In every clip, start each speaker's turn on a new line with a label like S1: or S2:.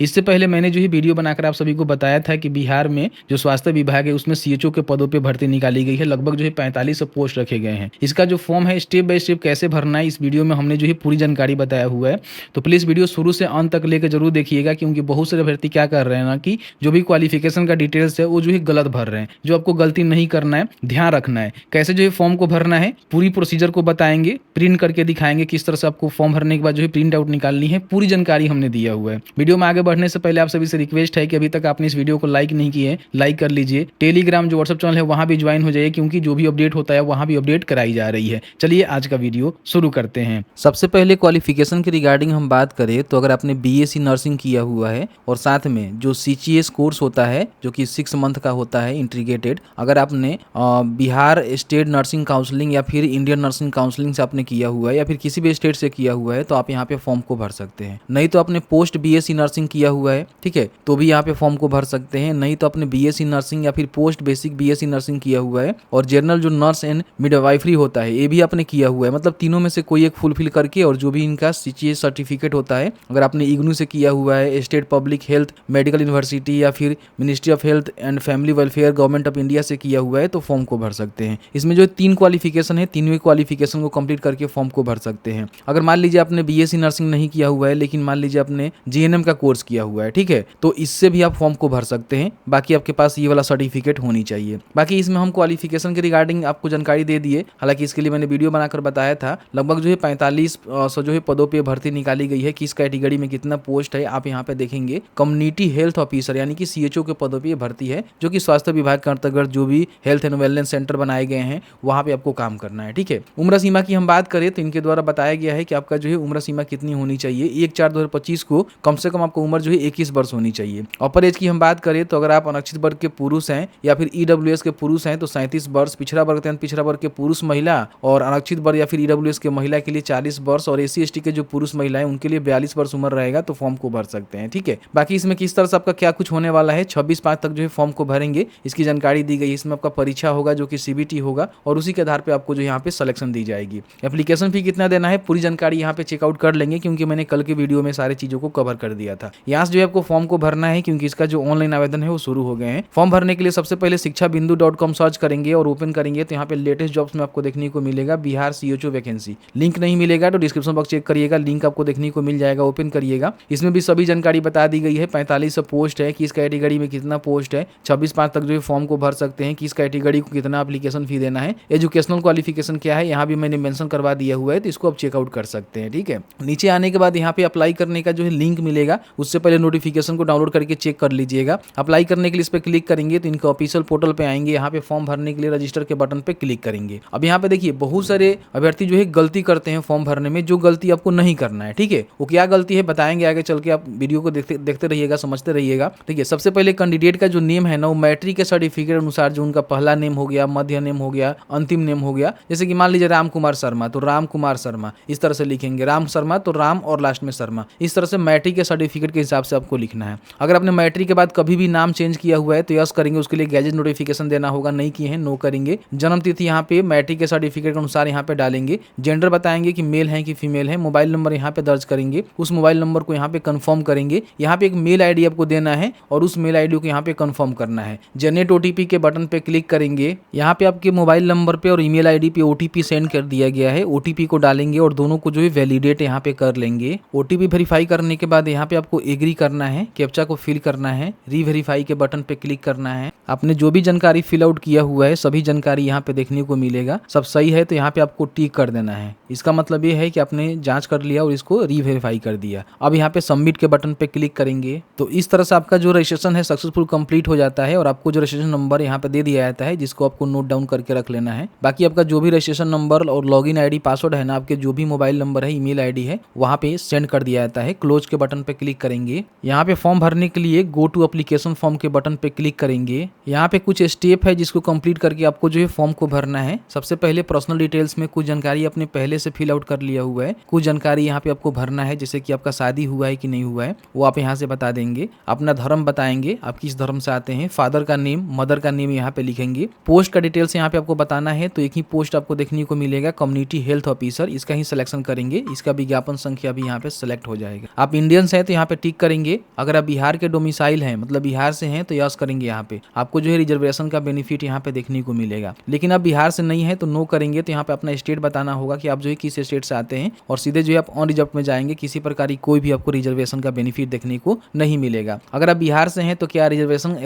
S1: इससे पहले मैंने जो है वीडियो बनाकर आप सभी को बताया था कि बिहार में जो स्वास्थ्य विभाग है उसमें सीएचओ के पदों पे भर्ती निकाली गई है। लगभग जो है 45 पोस्ट रखे गए हैं। इसका जो फॉर्म है स्टेप बाय स्टेप कैसे भरना है इस वीडियो में हमने जो है पूरी जानकारी बताया हुआ है। तो प्लीज़ वीडियो शुरू से अंत तक लेकर जरूर देखिएगा, क्योंकि बहुत सारे अभ्यर्थी क्या कर रहे हैं ना कि जो भी क्वालिफिकेशन का डिटेल्स है वो जो है गलत भर रहे हैं। जो आपको गलती नहीं करना है, ध्यान रखना है कैसे जो है फॉर्म को भरना है, पूरी प्रोसीजर को बताएंगे, प्रिंट करके दिखाएंगे किस तरह से आपको फॉर्म भरने के बाद जो है प्रिंट आउट निकालनी है। पूरी जानकारी हमने दिया हुआ है। वीडियो में आगे बढ़ने से पहले आप सभी से रिक्वेस्ट है कि अभी तक आपने इस वीडियो को लाइक नहीं किए, लाइक कर लीजिए। टेलीग्राम जो व्हाट्सएप चैनल है वहां भी ज्वाइन हो जाइए, क्योंकि जो भी अपडेट होता है वहां भी अपडेट कराई जा रही है। चलिए आज का वीडियो शुरू करते हैं।
S2: सबसे पहले क्वालिफिकेशन के रिगार्डिंग हम बात करें तो अगर आपने बीएससी नर्सिंग किया हुआ है और साथ में जो सीजीएस कोर्स होता है जो कि 6 मंथ का होता है इंटीग्रेटेड, अगर आपने बिहार स्टेट नर्सिंग काउंसलिंग या फिर इंडियन नर्सिंग काउंसलिंग से आपने किया हुआ है या फिर किसी भी स्टेट से किया हुआ है तो आप यहाँ पे फॉर्म को भर सकते हैं। नहीं तो आपने पोस्ट बीएससी नर्सिंग किया हुआ है, ठीक है, तो भी यहाँ पे फॉर्म को भर सकते हैं। नहीं तो आपने बीएससी नर्सिंग या फिर पोस्ट बेसिक बीएससी नर्सिंग किया हुआ है और जनरल जो नर्स एंड मिडवाइफरी होता है ये भी आपने किया हुआ है, मतलब तीनों में से कोई एक फुलफिल करके, और जो भी इनका सीजीएस सर्टिफिकेट होता है अगर आपने इग्नू से किया हुआ है, state public health medical university या फिर ministry of health and family welfare government of India से किया हुआ है तो फॉर्म को भर सकते हैं। इसमें जो 3 क्वालिफिकेशन है, तीनों क्वालिफिकेशन को कंप्लीट करके फॉर्म को भर सकते हैं। अगर मान लीजिए आपने बीएससी नर्सिंग नहीं किया हुआ है लेकिन मान लीजिए आपने जीएनएम का कोर्स किया हुआ है, ठीक है, तो इससे भी आप फॉर्म को भर सकते हैं। बाकी आपके पास ये वाला सर्टिफिकेट होनी चाहिए। बाकी इसमें हम क्वालिफिकेशन के रिगार्डिंग आपको जानकारी दे दिए। हालांकि इसके लिए मैंने वीडियो बनाकर बताया था। लगभग जो है 4500 जो है पदों पे भर्ती निकाली गई है। किस कैटेगरी में कितना पोस्ट है आप यहाँ पे देखेंगे। कम्युनिटी हेल्थ ऑफिसर यानी कि सीएचओ के पदों पे भर्ती है, जो कि स्वास्थ्य विभाग के अंतर्गत जो भी हेल्थ एंड वेलनेस सेंटर बनाए गए हैं वहां पे आपको काम करना है, ठीक है। उम्र सीमा की हम बात करें तो इनके द्वारा बताया गया है कि आपका जो है उम्र सीमा कितनी होनी चाहिए। 1/4/2025 को कम से कम आपको उम्र जो है 21 वर्ष होनी चाहिए। अपर एज की हम बात करें तो अगर आप अनक्षित वर्ग के पुरुष हैं या फिर ईडब्ल्यूएस के पुरुष हैं तो 37 वर्ष, पिछड़ा वर्ग पिछड़ा वर्ग के पुरुष महिला और अनक्षित वर्ग या फिर ईडब्ल्यूएस के महिला के लिए 40 वर्ष और एससी एसटी के जो पुरुष महिला है उनके लिए 42 वर्ष उम्र रहेगा तो फॉर्म को भर सकते हैं, ठीक है। बाकी इसमें किस तरह से आपका क्या कुछ होने वाला है, 26/5 तक जो है फॉर्म को भरेंगे, इसकी जानकारी दी गई है। इसमें आपका परीक्षा होगा जो कि सीबीटी होगा और उसी के आधार पे आपको जो यहाँ पे सिलेक्शन दी जाएगी। एप्लीकेशन फी कितना देना है पूरी जानकारी यहाँ पे चेकआउट कर लेंगे, क्योंकि मैंने कल के वीडियो में सारी चीजों को कवर कर दिया था। यहाँ से जो है आपको फॉर्म को भरना है, क्योंकि इसका जो ऑनलाइन आवेदन है वो शुरू हो गए हैं। फॉर्म भरने के लिए सबसे पहले शिक्षाबिंदु.com सर्च करेंगे और ओपन करेंगे तो यहाँ पे लेटेस्ट जॉब्स में आपको देखने को मिलेगा बिहार सीएचओ वैकेंसी। लिंक नहीं मिलेगा तो डिस्क्रिप्शन बॉक्स चेक करिएगा, लिंक आपको देखने को मिल जाएगा, ओपन करिएगा। इसमें भी सभी जानकारी बता दी गई है। 45 पोस्ट है, किस कैटेगरी में कितना पोस्ट है, 26/5 तक जो है फॉर्म को भर सकते हैं, किस कैटेगरी को कितना एप्लीकेशन फी देना है, एजुकेशनल क्वालिफिकेशन क्या है यहाँ भी मैंने मेंशन करवा दिया हुआ है, तो इसको आप चेकआउट कर सकते हैं, ठीक है। नीचे आने के बाद यहाँ पे अप्लाई करने का जो है लिंक मिलेगा, उससे पहले नोटिफिकेशन को डाउनलोड करके चेक कर लीजिएगा। अप्लाई करने के लिए इस पर क्लिक करेंगे तो इनका ऑफिशियल पोर्टल पे आएंगे। यहाँ पे फॉर्म भरने के लिए रजिस्टर के बटन पे क्लिक करेंगे। अब यहाँ पे देखिए बहुत सारे अभ्यर्थी जो है गलती करते हैं फॉर्म भरने में, जो गलती आपको नहीं करना है, ठीक है। वो क्या गलती है बताएंगे आगे चल के, आप वीडियो को देखते रहिएगा, समझते रहिएगा, ठीक है। सबसे पहले कैंडिडेट का जो नेम है ना वो मैट्रिक के सर्टिफिकेट अनुसार जो उनका पहला नेम हो गया, मध्य नेम हो गया, अंतिम नेम हो गया। जैसे कि मान लीजिए राम कुमार शर्मा तो राम कुमार शर्मा इस तरह से लिखेंगे, राम शर्मा तो राम और लास्ट में शर्मा, इस तरह से मैट्रिक के सर्टिफिकेट के हिसाब से आपको लिखना है। अगर आपने मैट्रिक के बाद कभी भी नाम चेंज किया हुआ है तो यस करेंगे, उसके लिए गैजेट नोटिफिकेशन देना होगा, नहीं किए हैं नो करेंगे। जन्म तिथि यहाँ पे मैट्रिक के सर्टिफिकेट के अनुसार यहाँ पे डालेंगे। जेंडर बताएंगे कि मेल है कि फीमेल है। मोबाइल नंबर यहाँ पे दर्ज करेंगे, उस मोबाइल नंबर को यहाँ पे कंफर्म करेंगे। यहाँ पे एक मेल आईडी आपको देना है और उस मेल आईडी को यहाँ पे कंफर्म करना है। जनरेट ओटीपी के बटन पे क्लिक करेंगे। यहाँ पे आपके मोबाइल नंबर पे और ईमेल आईडी पे ओटीपी सेंड कर दिया गया है। ओटीपी को डालेंगे और दोनों को जो है वैलिडेट यहाँ पे कर लेंगे। ओटीपी वेरीफाई करने के बाद यहाँ पे आपको एग्री करना है, कैप्चा को फिल करना है, रीवेरीफाई के बटन पे क्लिक करना है। आपने जो भी जानकारी फिल आउट किया हुआ है सभी जानकारी यहाँ पे देखने को मिलेगा। सब सही है तो यहाँ पे आपको टिक कर देना है। इसका मतलब ये है कि आपने जांच कर लिया और इसको रीवेरीफाई कर दिया। अब यहाँ पे सबमिट के बटन पे क्लिक करेंगे तो इस तरह से आपका जो रजिस्ट्रेशन है सक्सेसफुल कंप्लीट हो जाता है और आपको जो रजिस्ट्रेशन नंबर यहाँ पे दे दिया जाता है, जिसको आपको नोट डाउन करके रख लेना है। बाकी आपका जो भी रजिस्ट्रेशन नंबर और लॉगिन आईडी पासवर्ड है ना, आपके जो भी मोबाइल नंबर है, ईमेल आईडी है, वहाँ पे सेंड कर दिया जाता है। क्लोज के बटन पे क्लिक करेंगे। यहाँ पे फॉर्म भरने के लिए गो टू एप्लीकेशन फॉर्म के बटन पे क्लिक करेंगे। यहाँ पे कुछ स्टेप है जिसको कंप्लीट करके आपको जो है फॉर्म को भरना है। सबसे पहले पर्सनल डिटेल्स में कुछ जानकारी आपने पहले से फिल आउट कर लिया हुआ है, कुछ जानकारी यहाँ पे आपको भरना है, जैसे कि आपका शादी हुआ है कि नहीं हुआ है वो आप यहाँ से बता देंगे। अपना धर्म बताएंगे, आप किस धर्म से आते हैं, फादर का नेम, मदर का नेम यहाँ पे लिखेंगे। पोस्ट का डिटेल्स यहाँ पे आपको बताना है, तो एक ही पोस्ट आपको देखने को मिलेगा, कम्युनिटी हेल्थ ऑफिसर, इसका ही सिलेक्शन करेंगे। इसका विज्ञापन संख्या भी यहाँ पे सिलेक्ट हो जाएगा। आप इंडियंस है तो यहाँ पे टिक करेंगे। अगर आप बिहार के डोमिसाइल हैं, मतलब बिहार से हैं, तो यस करेंगे। यहाँ पे आपको जो है रिजर्वेशन का बेनिफिट यहाँ पे देखने को मिलेगा। लेकिन आप बिहार से नहीं है तो नो करेंगे। तो यहाँ पे अपना स्टेट बताना होगा कि आप जो है किस स्टेट से आते हैं, और सीधे जो है आप ऑन रिजर्व में जाएंगे। किसी प्रकार की कोई भी आपको रिजर्वेशन का बेनिफिट देखने को नहीं मिलेगा। अगर आप बिहार से हैं तो क्या रिजर्वेशन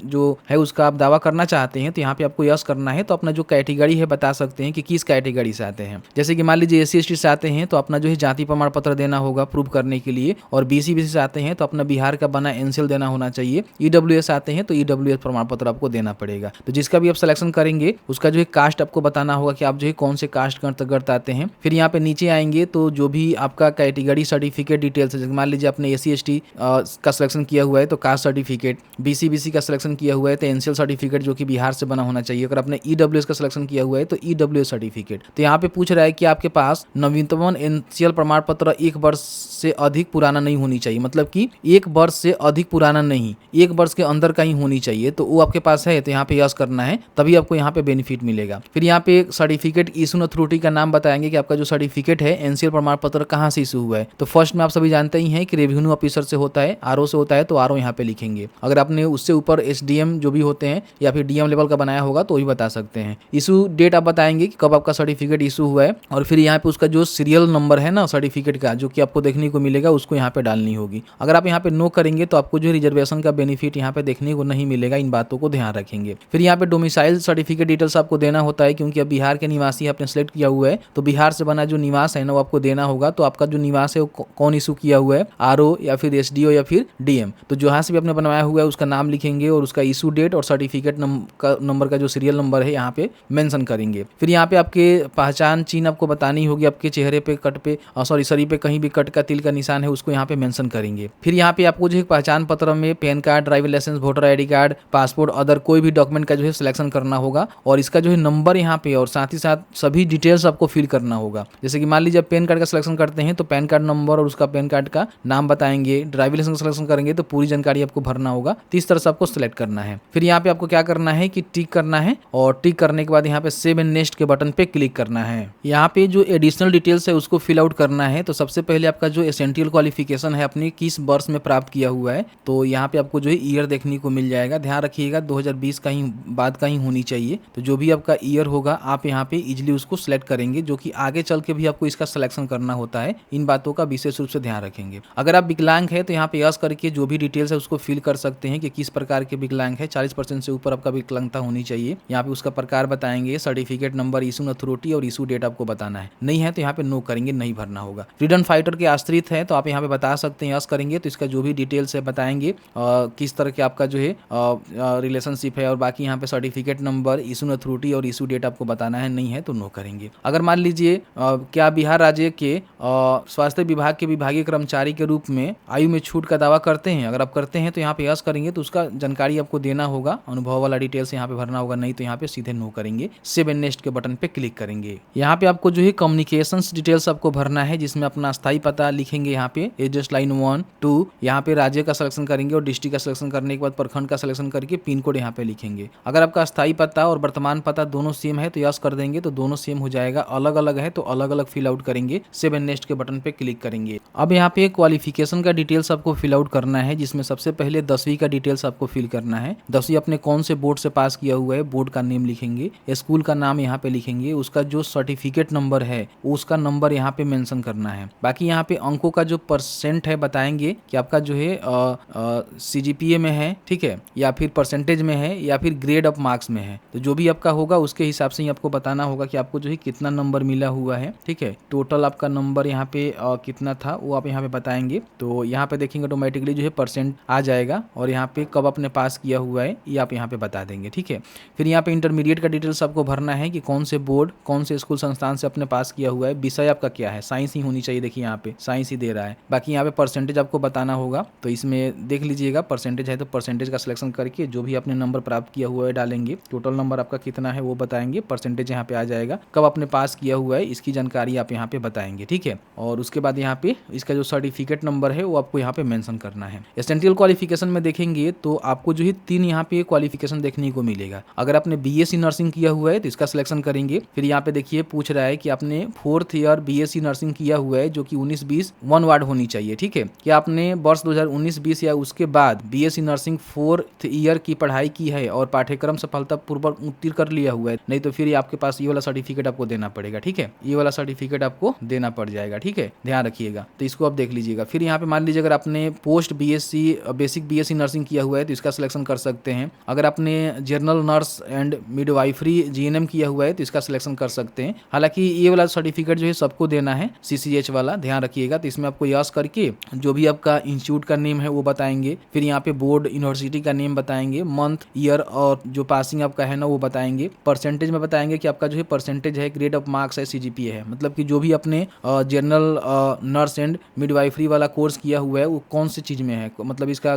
S2: जो है उसका आप दावा करना चाहते हैं, तो यहाँ पे आपको यस करना है। तो अपना जो कैटेगरी है बता सकते हैं कि किस कैटेगरी से आते हैं। जैसे कि मान लीजिए SC ST से आते हैं तो अपना जो है जाति प्रमाण पत्र देना होगा प्रूव करने के लिए, और BC BC से आते हैं तो अपना बिहार का बना NCL देना होना चाहिए। EWS आते हैं तो EWS प्रमाण पत्र आपको देना पड़ेगा। तो जिसका भी आप सिलेक्शन करेंगे उसका जो है कास्ट आपको बताना होगा कि आप जो है कौन से कास्ट के अंतर्गत आते हैं। फिर यहाँ पे नीचे आएंगे तो जो भी आपका कैटेगरी सर्टिफिकेट डिटेल्स है, मान लीजिए आपने SC ST का सिलेक्शन किया हुआ है तो कास्ट सर्टिफिकेट, BC BC का सिलेक्शन किया हुआ है तो NCL सर्टिफिकेट जो कि बिहार से बना होना चाहिए। अगर आपने EWS का सिलेक्शन किया हुआ है तो EWS सर्टिफिकेट। तो यहाँ पे पूछ रहा है कि आपके पास नवीनतम NCL प्रमाण पत्र 1 वर्ष से अधिक पुराना नहीं होनी चाहिए, मतलब कि 1 वर्ष से अधिक पुराना नहीं, 1 वर्ष के अंदर का ही होनी चाहिए। तो वो आपके पास है तो यहाँ पे यस करना है, तभी आपको यहाँ पे बेनिफिट मिलेगा। फिर यहाँ पे सर्टिफिकेट इशू अथॉरिटी का नाम बताएंगे कि आपका जो सर्टिफिकेट है NCL प्रमाण पत्र कहाँ से इशू हुआ है। तो फर्स्ट में आप सभी जानते ही हैं कि रेवेन्यू ऑफिसर से होता है, RO से होता है, तो RO यहाँ पे लिखेंगे। अगर आपने उससे ऊपर SDM जो भी होते हैं या फिर DM लेवल का बनाया होगा तो वही बता सकते हैं। इशू डेट आप बताएंगे कि कब आपका सर्टिफिकेट इशू हुआ है, और फिर यहाँ पे उसका जो सीरियल नंबर है ना सर्टिफिकेट का जो कि आपको देखने को मिलेगा उसको यहाँ पे डालनी होगी। अगर आप यहाँ पे नो करेंगे तो आपको जो रिजर्वेशन का बेनिफिट यहाँ पे देखने को नहीं मिलेगा। इन बातों को ध्यान रखेंगे। फिर यहाँ पे डोमिसाइल सर्टिफिकेट डिटेल्स आपको देना होता है, क्योंकि अब बिहार के निवासी आपने सेलेक्ट किया हुआ है तो बिहार से बना जो निवास है ना वो आपको देना होगा। तो आपका जो निवास है वो कौन इशू किया हुआ है, RO या फिर SDO या फिर DM। तो जहाँ से भी आपने बनवाया हुआ है उसका नाम लिखेंगे और उसका इशू डेट और सर्टिफिकेट नंबर का जो सीरियल नंबर है यहाँ पे मेंशन करेंगे। फिर यहाँ पे आपके पहचान चिन्ह आपको बतानी होगी, आपके चेहरे पे कट पे शरीर पे कहीं भी कट का तिल का निशान है उसको यहाँ पे मेंशन करेंगे। फिर यहाँ पे आपको जो है पहचान पत्र में PAN card, driving licence, voter ID card, passport, other कोई भी डॉक्यूमेंट का जो है सिलेक्शन करना होगा, और इसका जो है नंबर यहाँ पे और साथ ही साथ सभी डिटेल्स आपको फिल करना होगा। जैसे कि मान लीजिए आप पैन कार्ड का सिलेक्शन करते हैं तो पैन कार्ड नंबर और उसका पैन कार्ड का नाम बताएंगे। ड्राइविंग लाइसेंस का सिलेक्शन करेंगे तो पूरी जानकारी आपको भरना होगा। तो इस तरह से आपको सिलेक्ट करना है। फिर यहाँ पे आपको क्या करना है कि टिक करना है, और टिक करने के बाद यहाँ पे सेव एंड नेक्स्ट के बटन पे क्लिक करना है। यहाँ पे जो एडिशनल डिटेल्स है उसको फिल आउट करना है। तो सबसे पहले आपका जो एसेंशियल क्वालिफिकेशन है अपनी किस वर्ष में प्राप्त किया हुआ है, तो यहाँ पे आपको जो है ईयर देखने को मिल जाएगा। ध्यान रखिएगा 2020 का ही बाद का ही होनी चाहिए। तो जो भी आपका ईयर होगा आप यहाँ पे इजिली उसको सिलेक्ट करेंगे, जो कि आगे चल के भी आपको इसका सिलेक्शन करना होता है। इन बातों का विशेष रूप से ध्यान रखेंगे। अगर आप विकलांग है तो यहाँ पे यस करके जो भी डिटेल्स है उसको फिल कर सकते हैं कि किस प्रकार के विकलांग है। 40% से ऊपर आपका विकलांगता होनी चाहिए। यहाँ पे उसका प्रकार बताएंगे, सर्टिफिकेट नंबर, इशू अथॉरिटी और इशू डेट आपको बताना है। नहीं है तो यहाँ पे नो करेंगे, नहीं भरना होगा। फ्रीडम फाइटर के आश्रित है तो आप यहाँ पे बता सकते हैं, यस करेंगे तो इसका जो भी डिटेल्स है बताएंगे किस तरह के आपका जो है रिलेशनशिप है, और बाकी यहाँ पे सर्टिफिकेट नंबर, इशू अथॉरिटी और इशू डेट आपको बताना है। नहीं है तो नो करेंगे। अगर मान लीजिए क्या बिहार राज्य के स्वास्थ्य विभाग के विभागीय कर्मचारी के रूप में आयु में छूट का दावा करते हैं, अगर आप करते हैं तो यहाँ पे यस करेंगे तो उसका जानकारी आपको देना होगा, अनुभव वाला डिटेल्स यहाँ पे भरना होगा। नहीं तो यहाँ पे सीधे नो करेंगे, सेव एंड नेक्स्ट के बटन पे क्लिक करेंगे। यहाँ पे आपको जो है कम्युनिकेशंस डिटेल्स आपको भरना है, जिसमें अपना स्थायी पता लिखेंगे। यहाँ पे एड्रेस लाइन 1 2, यहाँ पे राज्य का सिलेक्शन करेंगे और डिस्ट्रिक्ट का सिलेक्शन करने के बाद प्रखंड का सिलेक्शन करके पिन कोड यहाँ पे लिखेंगे। अगर आपका स्थायी पता और वर्तमान पता दोनों सेम है तो यस कर देंगे, तो दोनों सेम हो जाएगा। अलग अलग है तो अलग अलग फिल आउट करेंगे, सेव एंड नेक्स्ट के बटन पे क्लिक करेंगे। अब यहाँ पे क्वालिफिकेशन का डिटेल्स आपको फिल आउट करना है, जिसमें सबसे पहले 10वीं का डिटेल्स आपको फिल करना है। 10वीं अपने कौन से बोर्ड से पास किया हुआ है, बोर्ड का नेम लिखेंगे, स्कूल का नाम यहाँ पे लिखेंगे, उसका जो सर्टिफिकेट नंबर है उसका नंबर यहाँ पे मेंशन करना है। बाकी यहाँ पे अंकों का जो परसेंट है बताएंगे कि आपका जो है CGPA में है, ठीक है, या फिर परसेंटेज में है, या फिर ग्रेड ऑफ मार्क्स में है। तो जो भी आपका होगा उसके हिसाब से ही आपको बताना होगा कि आपको जो है कितना नंबर मिला हुआ है, ठीक है। टोटल आपका नंबर यहाँ पे कितना था वो आप यहाँ पे बताएंगे। तो यहाँ पे देखेंगे ऑटोमेटिकली जो है परसेंट आ जाएगा, और यहाँ पे कब आपने पास किया हुआ है ये आप यहाँ पे बता देंगे, ठीक है। फिर यहाँ पे इंटरमीडिएट का डिटेल्स आपको भरना है कि कौन से बोर्ड, कौन से स्कूल संस्थान से आपने पास किया हुआ है। विषय आपका क्या है, साइंस ही होनी चाहिए। देखिए यहाँ पे साइंस ही दे रहा है। बाकी यहाँ पे परसेंटेज आपको बताना होगा, तो इसमें देख लीजिएगा परसेंटेज है तो परसेंटेज का सिलेक्शन करके जो भी आपने नंबर प्राप्त किया हुआ है डालेंगे। टोटल नंबर आपका कितना है वो बताएंगे, परसेंटेज यहाँ पे आ जाएगा। कब आपने पास किया हुआ है इसकी जानकारी आप यहाँ पे बताएंगे, ठीक है। और उसके बाद यहाँ पे इसका जो सर्टिफिकेट नंबर है वो आपको यहाँ पे मेंशन करना है। एसेंशियल क्वालिफिकेशन में देखेंगे तो आपको जो है 3 यहाँ पे क्वालिफिकेशन देखने को मिलेगा। अगर आपने BSc नर्सिंग किया हुआ है तो इसका सिलेक्शन करेंगे। फिर यहाँ पे देखिए पूछ रहा है कि आपने 4th ईयर BSc नर्सिंग किया हुआ है जो कि 19-20 1 वार्ड होनी चाहिए, ठीक है। कि आपने वर्ष 2019-20 या उसके बाद बीएससी नर्सिंग 4th ईयर की पढ़ाई की है और पाठ्यक्रम सफलतापूर्वक उत्तीर्ण कर लिया हुआ है, नहीं तो फिर आपके पास ये वाला सर्टिफिकेट आपको देना पड़ेगा। ठीक है, ये वाला सर्टिफिकेट आपको देना पड़ जाएगा। ठीक है, ध्यान रखिएगा। तो इसको आप देख लीजिएगा। फिर यहाँ पे मान लीजिए अगर आपने post BSc basic BSc nursing किया हुआ है तो इसका सिलेक्शन कर सकते हैं। अगर आपने general nurse and midwifery GNM किया हुआ है तो इसका सिलेक्शन कर सकते हैं। हालांकि ये वाला सर्टिफिकेट जो है सबको देना है, सीसीएच वाला, ध्यान रखिएगा। तो इसमें आपको यस करके जो भी आपका इंस्टीट्यूट का नेम है वो बताएंगे, फिर यहाँ पे बोर्ड यूनिवर्सिटी का नेम बताएंगे, मंथ ईयर और जो पासिंग आपका है ना वो बताएंगे, परसेंटेज में बताएंगे कि आपका जो है परसेंटेज है, ग्रेड ऑफ मार्क्स है, सीजीपीए है, मतलब कि जो भी अपने जनरल नर्स एंड मिडवाइफरी वाला कोर्स किया हुआ है वो कौन सी चीज़ में है, मतलब इसका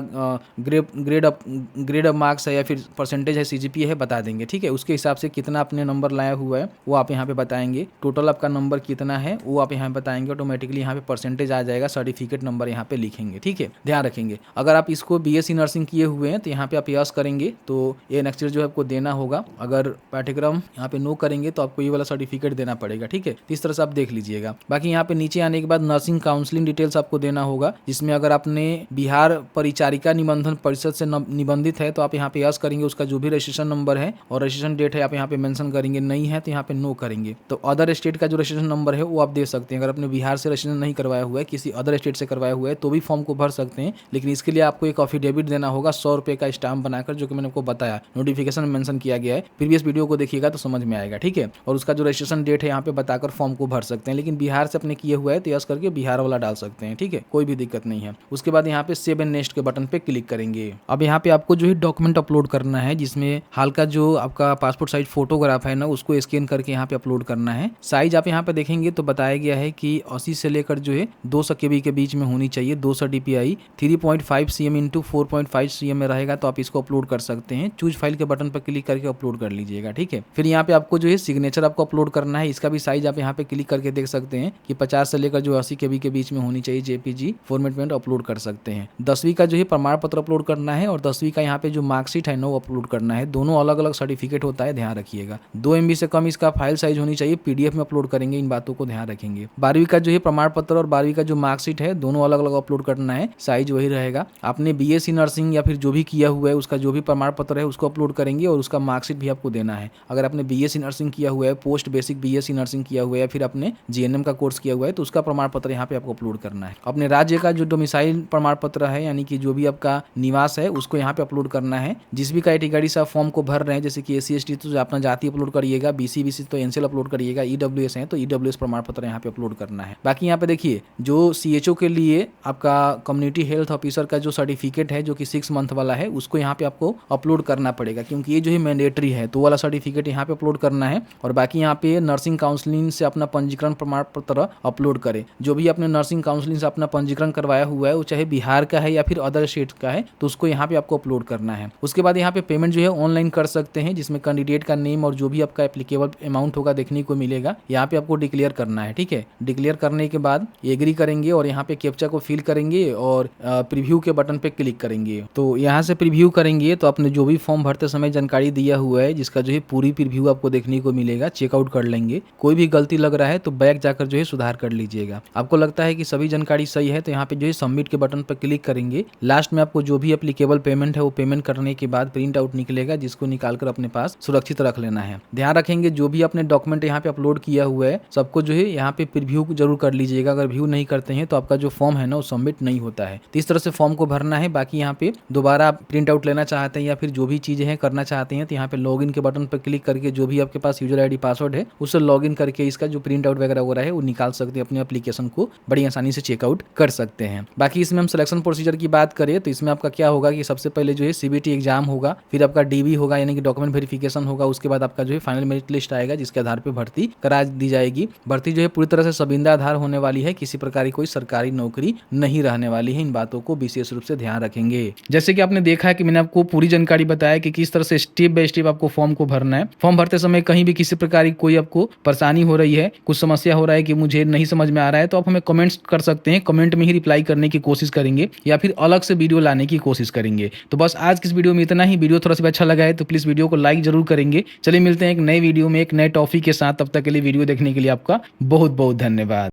S2: ग्रेड ऑफ मार्क्स है या फिर परसेंटेज है, सीजीपीए है, बता देंगे। ठीक है, उसके हिसाब से कितना आपने नंबर लाया हुआ है वो आप यहाँ पे बताएंगे, टोटल आपका नंबर कितना है वो आप यहाँ पे बताएंगे। ऑटोमेटिकली यहाँ पे परसेंटेज आ जाएगा, सर्टिफिकेट नंबर यहाँ पे लिखेंगे। ठीक है, ध्यान रखेंगे। अगर आप इसको बीएससी नर्सिंग किए हुए हैं तो यहाँ पे आप यस करेंगे तो ये नेक्स्ट ईयर जो है आपको देना होगा। अगर पाठ्यक्रम यहाँ पे नो करेंगे तो आपको ये वाला सर्टिफिकेट देना पड़ेगा। ठीक है, इस तरह से आप देख लीजिएगा। बाकी यहाँ पे नीचे आने के बाद नर्सिंग काउंसलिंग डिटेल्स आपको देना होगा, जिसमें अगर आपने बिहार परिचारिका निबंधन परिषद से निबंधित है तो आप यहाँ पे यस करेंगे, उसका जो भी रजिस्ट्रेशन नंबर है और रजिस्ट्रेशन डेट है आप यहाँ पे मेंशन करेंगे, नहीं है तो यहाँ पे नो करेंगे। तो अदर स्टेट का जो रजिस्ट्रेशन नंबर है वो आप दे सकते हैं। अगर आपने बिहार से रजिस्ट्रेशन नहीं करवाया हुआ है, किसी अदर स्टेट से करवाया हुआ है तो भी फॉर्म को भर सकते हैं, लेकिन इसके लिए आपको एक एफिडेविट देना होगा 100 रुपये का स्टाम्प बनाकर, जो कि मैंने आपको बताया, नोटिफिकेशन में मेंशन किया गया है। प्रीवियस वीडियो को देखिएगा तो समझ में आएगा। ठीक है, और उसका जो रजिस्ट्रेशन डेट है यहाँ पे बताकर फॉर्म को भर सकते हैं, लेकिन बिहार से अपने किए हुआ है तो यस करके बिहार वाला डाल सकते हैं। ठीक है, कोई भी दिक्कत नहीं है। उसके बाद यहाँ पे सेव एंड नेक्स्ट के बटन पे क्लिक करेंगे। अब यहाँ पे आपको जो है डॉक्यूमेंट अपलोड करना है, जिसमें हाल का जो आपका पासपोर्ट साइज फोटोग्राफ है ना उसको स्कैन करके यहाँ पे अपलोड करना है। साइज आप यहाँ पे देखेंगे तो बताया गया है कि 80 से लेकर जो है 200 KB के बीच में होनी चाहिए। 200 DPI 3.5 cm इंटू 4.5 cm में रहेगा तो आप इसको अपलोड कर सकते हैं। चूज फाइल के बटन पर क्लिक करके अपलोड कर लीजिएगा। ठीक है, फिर यहाँ पे आपको जो है सिग्नेचर आपको अपलोड करना है। इसका भी साइज आप यहाँ पे क्लिक करके देख सकते हैं कि 50 से लेकर जो 80 KB के बीच में होनी चाहिए। JPG फॉर्मेट में अपलोड कर सकते हैं। 10वीं का जो है प्रमाण पत्र अपलोड करना है और 10वीं का यहाँ पे जो मार्कशीट है ना वो अपलोड करना है। दोनों अलग अलग सर्टिफिकेट होता है, ध्यान रखिएगा। 2 MB से कम इसका फाइल साइज होनी चाहिए। PDF में अपलोड करेंगे, इन बातों को ध्यान रखेंगे। 12वीं का जो है प्रमाण पत्र और 12वीं का जो मार्कशीट है दोनों अलग अलग अपलोड करना है, साइज वही रहेगा। आपने बीएससी नर्सिंग या फिर जो भी किया हुआ है उसका जो भी प्रमाण पत्र है उसको अपलोड करेंगे और उसका मार्कशीट भी आपको देना है। अगर आपने बीएससी नर्सिंग किया हुआ है, पोस्ट बेसिक बीएससी नर्सिंग किया हुआ है या फिर आपने जीएनएम का कोर्स किया हुआ है तो उसका प्रमाण पत्र यहाँ पे आपको अपलोड करना है। अपने राज्य का जो डोमिसाइल प्रमाण पत्र है यानी कि जो भी आपका निवास है उसको यहाँ पे अपलोड करना है। जिस भी कैटेगरी से आप फॉर्म को भर रहे हैं, जैसे कि SC ST तो अपना जाति अपलोड करिएगा, BC BC तो एनसीएल अपलोड करिएगा, EWS है तो EWS प्रमाण पत्र यहाँ पे अपलोड करना है। बाकी यहाँ पे देखिए जो CHO के लिए आपका कम्युनिटी हेल्थ ऑफिसर का जो सर्टिफिकेट है जो कि 6 मंथ वाला है उसको यहाँ पे आपको अपलोड करना पड़ेगा, क्योंकि ये जो है मैंडेटरी है तो वाला सर्टिफिकेट यहाँ पे अपलोड करना है। और बाकी यहाँ पे नर्सिंग काउंसलिंग से अपना पंजीकरण प्रमाण पत्र अपलोड करें। जो भी आपने नर्सिंग काउंसलिंग से अपना पंजीकरण करवाया हुआ है वो चाहे बिहार का है या फिर अदर स्टेट का है तो उसको यहाँ पे आपको अपलोड करना है। उसके बाद यहाँ पे पेमेंट जो है ऑनलाइन कर सकते हैं, जिसमें कैंडिडेट का नेम और जो भी आपका एप्लीकेबल अमाउंट होगा देखने को मिलेगा, यहाँ पे आपको डिक्लेयर करना है। ठीक है, डिक्लेयर करने के बाद एग्री करेंगे और यहाँ पे कैप्चा को फिल करेंगे और प्रीव्यू के बटन पे क्लिक करेंगे। तो यहाँ से प्रीव्यू करेंगे तो आपने जो भी फॉर्म भरते समय जानकारी दिया हुआ है जिसका जो है पूरी प्रीव्यू आपको देखने को मिलेगा, चेकआउट कर लेंगे। कोई भी गलती लग रहा है तो बैक जाकर जो है सुधार कर लीजिएगा। आपको लगता है कि सभी जानकारी सही है तो यहाँ पे जो है सबमिट के बटन पर क्लिक करेंगे। लास्ट में आपको जो भी एप्लीकेबल पेमेंट है वो पेमेंट करने के बाद प्रिंट आउट निकलेगा, जिसको निकालकर अपने पास सुरक्षित रख लेना है। ध्यान रखेंगे जो भी आपने डॉक्यूमेंट यहाँ पे अपलोड किया हुआ है सबको जो है यहाँ पे प्रीव्यू जरूर कर लीजिएगा। अगर व्यू नहीं करते हैं तो आपका जो फॉर्म है ना वो सबमिट नहीं होता है। तो इस तरह से फॉर्म को भरना है। बाकी यहाँ पे दोबारा आप प्रिंट आउट लेना चाहते हैं या फिर जो भी चीजें हैं करना चाहते हैं तो यहाँ पे लॉगिन के बटन पर क्लिक करके जो भी आपके पास यूजर ID पासवर्ड है उससे लॉगिन करके इसका जो प्रिंट आउट वगैरह हो रहा है वो निकाल सकते हैं, अपने एप्लीकेशन को बड़ी आसानी से चेकआउट कर सकते हैं। बाकी इसमें हम सिलेक्शन प्रोसीजर की बात करें तो इसमें आपका क्या होगा कि सबसे पहले जो है CBT एग्जाम होगा, फिर आपका DB होगा यानी कि डॉक्यूमेंट वेरिफिकेशन होगा, उसके बाद आपका जो है फाइनल मेरिट लिस्ट आएगा जिसके आधार पर भर्ती करा दी जाएगी। भर्ती जो है पूरी तरह से सबींदा आधार होने वाली है, किसी प्रकार की कोई सरकारी नौकरी नहीं रहने वाली है। इन बातों को विशेष रूप से ध्यान रखेंगे।
S1: जैसे कि आपने देखा है कि मैंने आपको पूरी जानकारी बताया कि किस तरह से स्टेप बाय स्टेप आपको फॉर्म को भरना है। फॉर्म भरते समय कहीं भी किसी प्रकार की कोई आपको परेशानी हो रही है, कुछ समस्या हो रहा है कि मुझे नहीं समझ में आ रहा है, तो आप हमें कमेंट्स कर सकते हैं। कमेंट में ही रिप्लाई करने की कोशिश करेंगे या फिर अलग से वीडियो लाने की कोशिश करेंगे। तो बस आज की इस वीडियो में इतना ही। वीडियो थोड़ा सा अच्छा लगा है तो प्लीज वीडियो को लाइक जरूर करेंगे। चलिए मिलते हैं एक नए वीडियो में एक नए टॉपिक के साथ। तब तक के लिए वीडियो देखने के लिए आपका बहुत बहुत धन्यवाद।